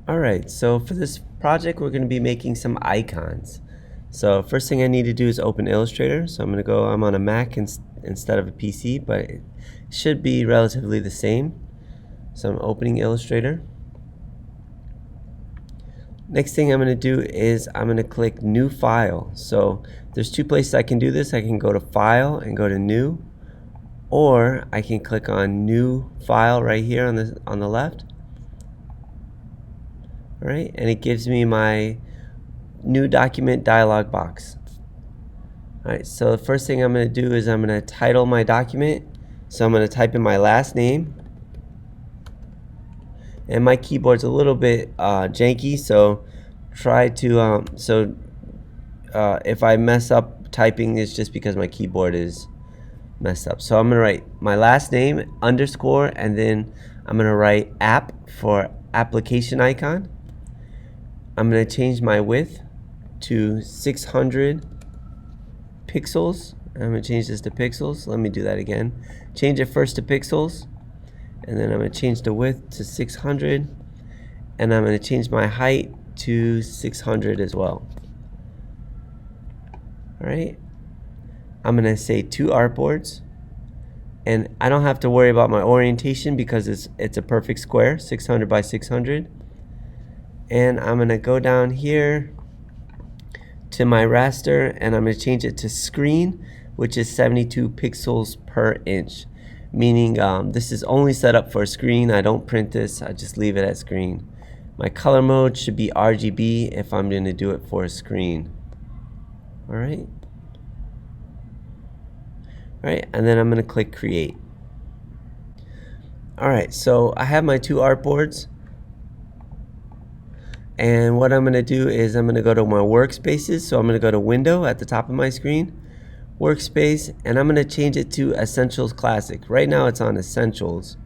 Alright, so for this project we're going to be making some icons. So first thing I need to do is open Illustrator. So I'm on a Mac instead of a PC, but it should be relatively the same. So I'm opening Illustrator. Next thing I'm going to do is I'm going to click New File. So there's two places I can do this. I can go to File and go to New, or I can click on New File right here on the left. Alright, and it gives me my new document dialog box. Alright, so the first thing I'm going to do is I'm going to title my document. So I'm going to type in my last name. And my keyboard's a little bit janky, so try to, if I mess up typing, it's just because my keyboard is messed up. So I'm going to write my last name, underscore, and then I'm going to write app for application icon. I'm going to change my width to 600 pixels. I'm going to change this to pixels. Let me do that again. Change it first to pixels, and then I'm going to change the width to 600, and I'm going to change my height to 600 as well. Alright, I'm going to say 2 artboards, and I don't have to worry about my orientation because it's a perfect square, 600 by 600. And I'm going to go down here to my raster, and I'm going to change it to screen, which is 72 pixels per inch, meaning this is only set up for a screen. I don't print this, I just leave it at screen. My color mode should be RGB if I'm going to do it for a screen. Alright, and then I'm going to click create. Alright, so I have my 2 artboards. And what I'm going to do is I'm going to go to my workspaces. So I'm going to go to Window at the top of my screen, Workspace, and I'm going to change it to Essentials Classic. Right now it's on Essentials.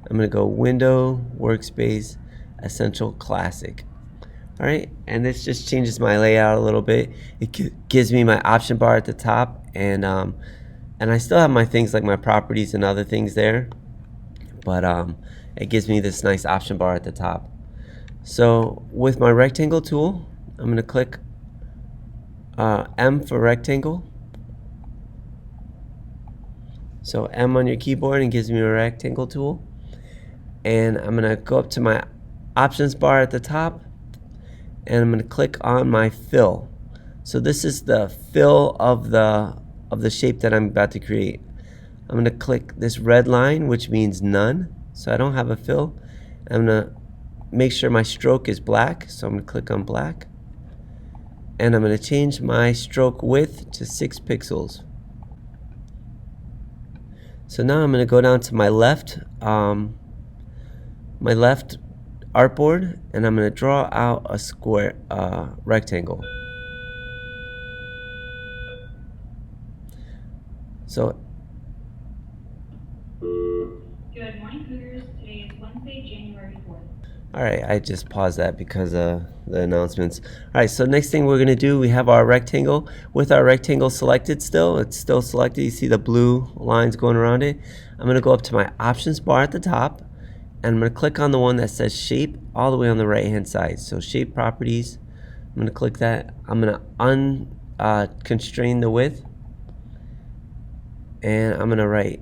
I'm going to go Window, Workspace, Essential Classic. Alright, and this just changes my layout a little bit. It gives me my option bar at the top, and I still have my things like my properties and other things there, but it gives me this nice option bar at the top. So with my rectangle tool, I'm going to click M for rectangle. So M on your keyboard and gives me a rectangle tool. And I'm going to go up to my options bar at the top, and I'm going to click on my fill. So this is the fill of the shape that I'm about to create. I'm going to click this red line, which means none. So I don't have a fill. I'm going to make sure my stroke is black, so I'm going to click on black, and I'm going to change my stroke width to 6 pixels. So now I'm going to go down to my left artboard, and I'm going to draw out a square rectangle. So good morning, Cougars. Today is Wednesday, January 4th. Alright, I just paused that because of the announcements. Alright, so next thing we're going to do, we have our rectangle. With our rectangle selected still, it's still selected. You see the blue lines going around it. I'm going to go up to my options bar at the top, and I'm going to click on the one that says shape all the way on the right hand side. So shape properties, I'm going to click that. I'm going to unconstrain the width, and I'm going to write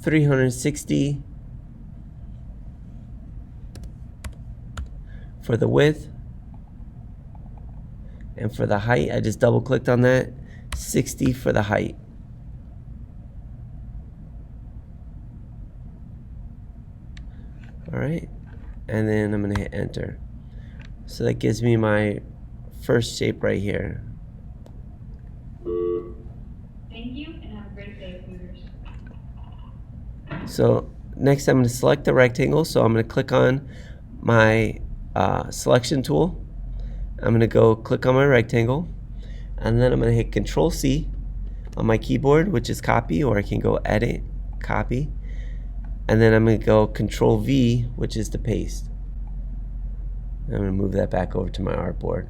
360 for the width, and for the height I just double clicked on that, 60 for the height. Alright, and then I'm going to hit enter. So that gives me my first shape right here. Thank you, and have a great day, Cougars. So next I'm going to select the rectangle, so I'm going to click on my selection tool. I'm going to go click on my rectangle, and then I'm going to hit Control C on my keyboard, which is copy, or I can go edit, copy, and then I'm going to go Control V, which is to paste. I'm going to move that back over to my artboard.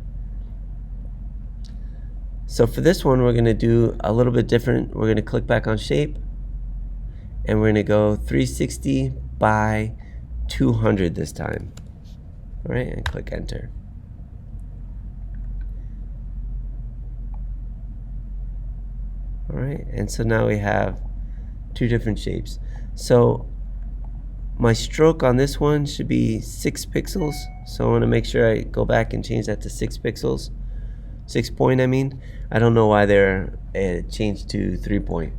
So for this one we're going to do a little bit different. We're going to click back on shape, and we're going to go 360 by 200 this time. All right, and click enter. All right, and so now we have two different shapes. So my stroke on this one should be 6 pixels. So I want to make sure I go back and change that to 6 pixels. 6 point, I mean. I don't know why they're changed to 3 point.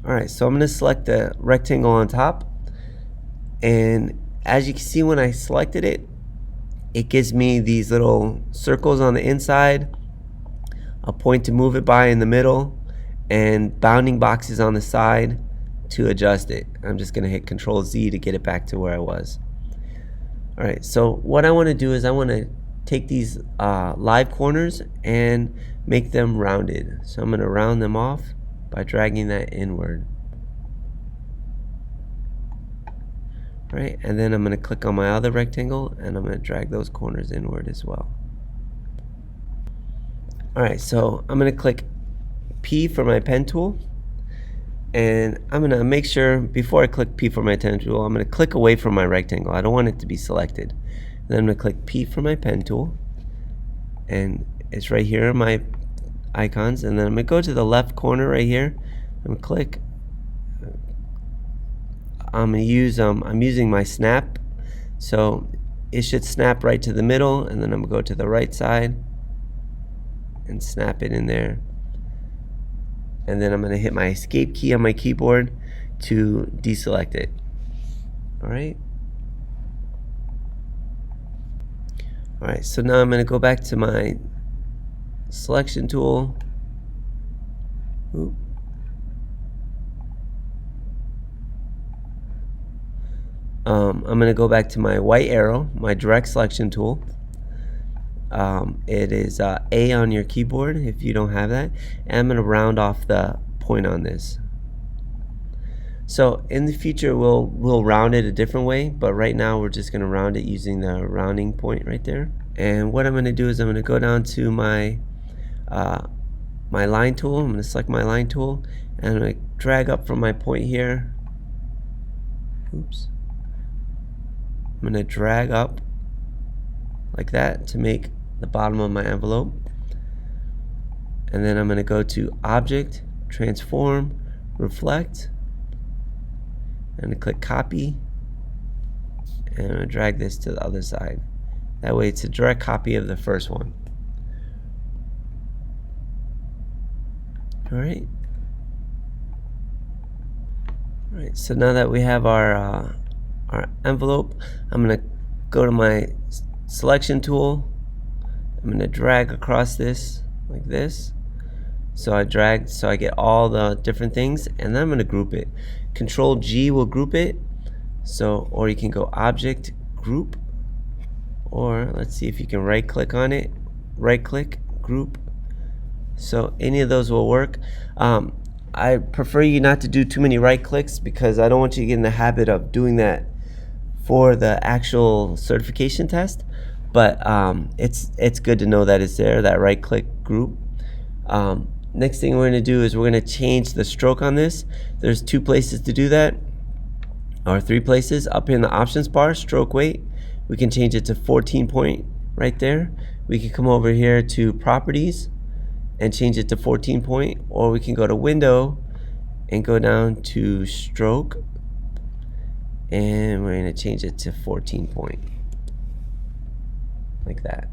Alright, so I'm going to select the rectangle on top. And as you can see, when I selected it, it gives me these little circles on the inside, a point to move it by in the middle, and bounding boxes on the side to adjust it. I'm just going to hit Control Z to get it back to where I was. Alright, so what I want to do is I want to take these live corners and make them rounded. So I'm going to round them off by dragging that inward. Right, and then I'm going to click on my other rectangle and I'm going to drag those corners inward as well. Alright, so I'm going to click P for my pen tool, and I'm going to make sure before I click P for my pen tool, I'm going to click away from my rectangle. I don't want it to be selected. Then I'm going to click P for my pen tool, and it's right here in my icons, and then I'm going to go to the left corner right here and click. I'm using my snap, so it should snap right to the middle, and then I'm going to go to the right side and snap it in there. And then I'm going to hit my escape key on my keyboard to deselect it. Alright. Alright, so now I'm going to go back to my selection tool. Oop. I'm going to go back to my white arrow, my direct selection tool. It is A on your keyboard if you don't have that. And I'm going to round off the point on this. So in the future we'll round it a different way, but right now we're just going to round it using the rounding point right there. And what I'm going to do is I'm going to go down to my my line tool. I'm going to select my line tool and I'm going to drag up from my point here. Oops. I'm going to drag up like that to make the bottom of my envelope. And then I'm going to go to Object, Transform, Reflect. I'm going to click Copy. And I'm going to drag this to the other side. That way it's a direct copy of the first one. Alright. Alright, so now that we have our envelope, I'm going to go to my selection tool. I'm going to drag across this like this. So I drag so I get all the different things, and then I'm going to group it. Control G will group it. So, or you can go Object, Group, or let's see if you can right click on it. Right click, Group. So any of those will work. I prefer you not to do too many right clicks because I don't want you to get in the habit of doing that for the actual certification test. But it's good to know that it's there, that right click group. Next thing we're going to do is we're going to change the stroke on this. There's 2 places to do that, or 3 places. Up in the options bar, stroke weight, we can change it to 14 point right there. We can come over here to properties and change it to 14 point, or we can go to window and go down to stroke, and we're going to change it to 14 point like that.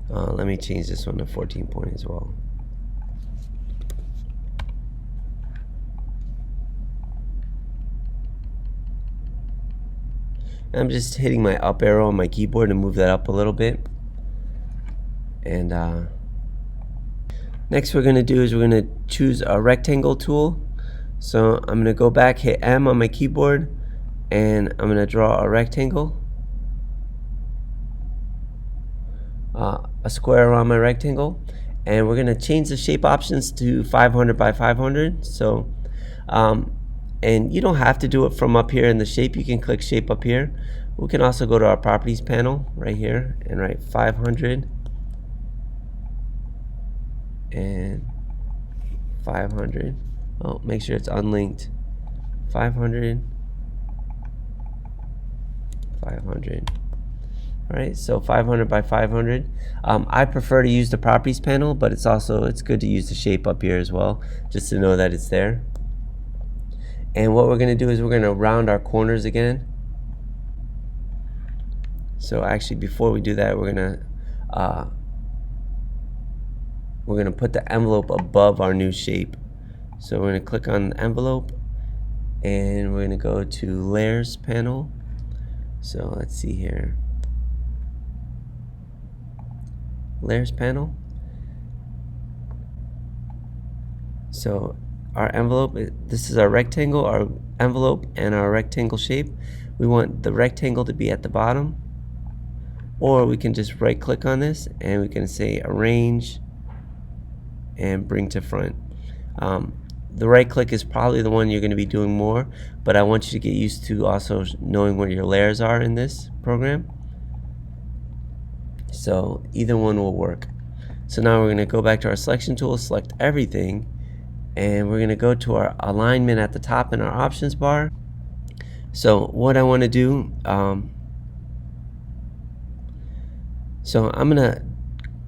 Let me change this one to 14 point as well. I'm just hitting my up arrow on my keyboard to move that up a little bit. And next we're going to do is we're going to choose a rectangle tool. So I'm going to go back, hit M on my keyboard, and I'm going to draw a rectangle. A square around my rectangle, and we're going to change the shape options to 500 by 500. So and you don't have to do it from up here in the shape. You can click shape up here, We can also go to our properties panel right here and write 500 and 500. Oh, make sure it's unlinked. 500, 500. All right, so 500 by 500. I prefer to use the properties panel, but it's good to use the shape up here as well, just to know that it's there. And what we're going to do is we're going to round our corners again. So actually, before we do that, we're going to put the envelope above our new shape. So we're going to click on the envelope, and we're going to go to Layers panel. So let's see here. Layers panel. So our envelope, this is our rectangle, our envelope, and our rectangle shape. We want the rectangle to be at the bottom, or we can just right click on this and we can say arrange and bring to front. The right click is probably the one you're going to be doing more, but I want you to get used to also knowing where your layers are in this program. So either one will work. So now we're going to go back to our selection tool, select everything, and we're going to go to our alignment at the top in our options bar. So what I want to do, so I'm going to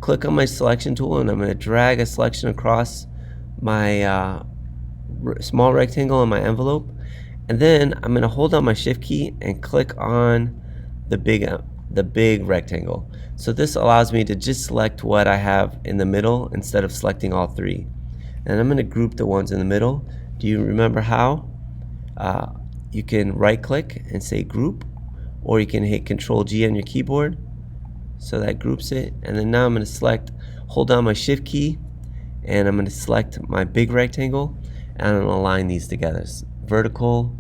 click on my selection tool and I'm going to drag a selection across my small rectangle on my envelope, and then I'm going to hold down my shift key and click on the big rectangle. So this allows me to just select what I have in the middle instead of selecting all three. And I'm going to group the ones in the middle. Do you remember how? You can right click and say group, or you can hit Control G on your keyboard. So that groups it. And then now I'm going to hold down my shift key, and I'm going to select my big rectangle, and I'm going to align these together, vertical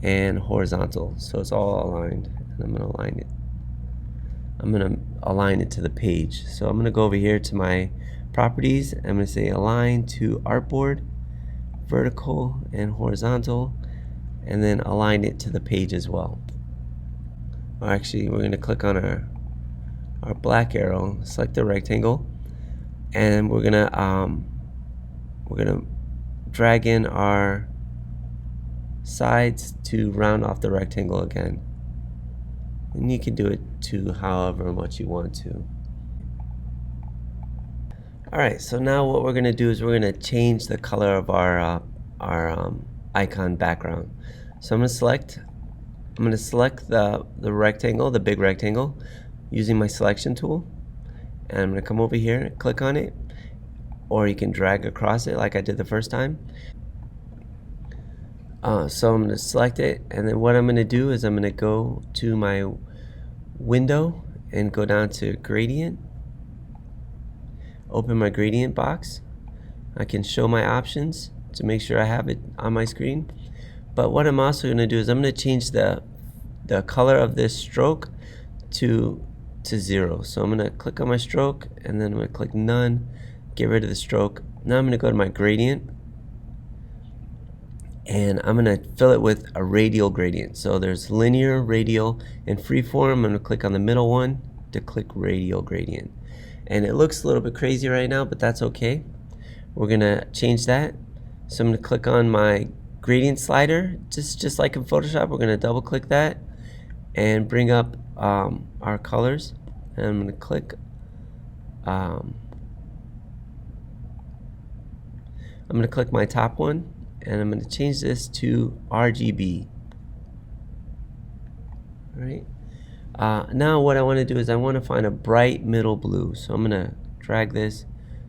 and horizontal. So it's all aligned, and I'm going to align it. I'm going to align it to the page. So I'm going to go over here to my properties. I'm going to say align to artboard, vertical and horizontal, and then align it to the page as well. Or actually, we're going to click on our black arrow, select the rectangle, and we're gonna drag in our sides to round off the rectangle again. And you can do it to however much you want to. Alright, so now what we're going to do is we're going to change the color of our icon background. So I'm going to select the rectangle, the big rectangle, using my selection tool. And I'm going to come over here and click on it, or you can drag across it like I did the first time. So I'm going to select it, and then what I'm going to do is I'm going to go to my window and go down to gradient, open my gradient box. I can show my options to make sure I have it on my screen. But what I'm also going to do is I'm going to change the color of this stroke to 0. So I'm going to click on my stroke, and then I'm going to click none, get rid of the stroke. Now I'm going to go to my gradient, and I'm going to fill it with a radial gradient. So there's linear, radial, and freeform. I'm going to click on the middle one to click radial gradient. And it looks a little bit crazy right now, but that's okay. We're going to change that. So I'm going to click on my gradient slider, just like in Photoshop. We're going to double click that and bring up our colors. And I'm going to click I'm going to click my top one, and I'm going to change this to RGB. All right. Now what I want to do is I want to find a bright middle blue. So I'm going to drag this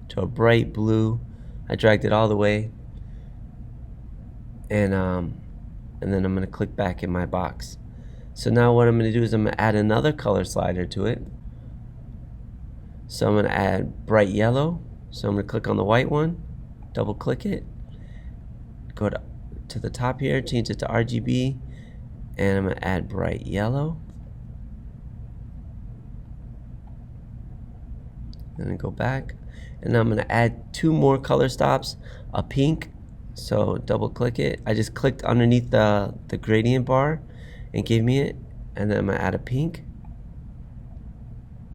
to a bright blue. I dragged it all the way, and then I'm going to click back in my box. So now what I'm going to do is I'm going to add another color slider to it. So I'm going to add bright yellow. So I'm going to click on the white one, double click it, go to the top here, change it to RGB, and I'm going to add bright yellow. And then go back, and now I'm going to add 2 more color stops, a pink. So double click it. I just clicked underneath the gradient bar and gave me it. and then I'm gonna add a pink.